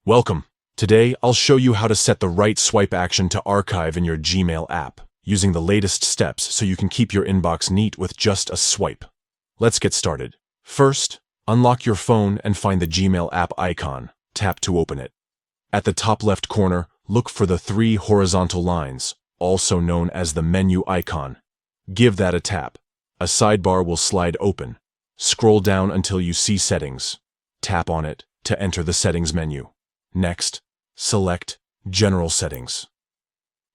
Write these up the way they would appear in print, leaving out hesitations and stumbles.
Welcome. Today, I'll show you how to set the right swipe action to archive in your Gmail app, using the latest steps so you can keep your inbox neat with just a swipe. Let's get started. First, unlock your phone and find the Gmail app icon. Tap to open it. At the top left corner, look for the three horizontal lines, also known as the menu icon. Give that a tap. A sidebar will slide open. Scroll down until you see Settings. Tap on it to enter the Settings menu. Next, select General Settings.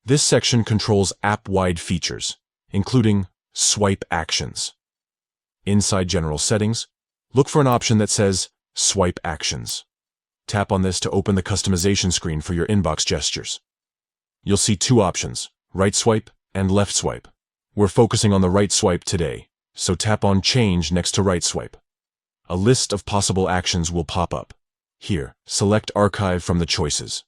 This section controls app-wide features, including swipe actions. Inside General Settings, look for an option that says Swipe Actions. Tap on this to open the customization screen for your inbox gestures. You'll see two options, right swipe and left swipe. We're focusing on the right swipe today, so tap on Change next to right swipe. A list of possible actions will pop up. Here, select Archive from the choices.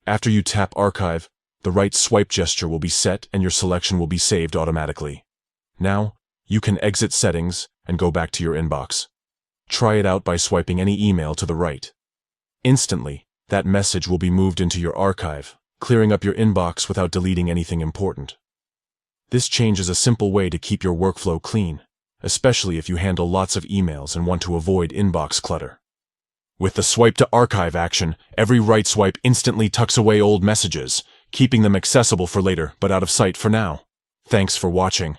After you tap Archive, the right swipe gesture will be set and your selection will be saved automatically. Now, you can exit Settings and go back to your inbox. Try it out by swiping any email to the right. Instantly, that message will be moved into your archive, clearing up your inbox without deleting anything important. This change is a simple way to keep your workflow clean, especially if you handle lots of emails and want to avoid inbox clutter. With the swipe to archive action, every right swipe instantly tucks away old messages, keeping them accessible for later but out of sight for now. Thanks for watching.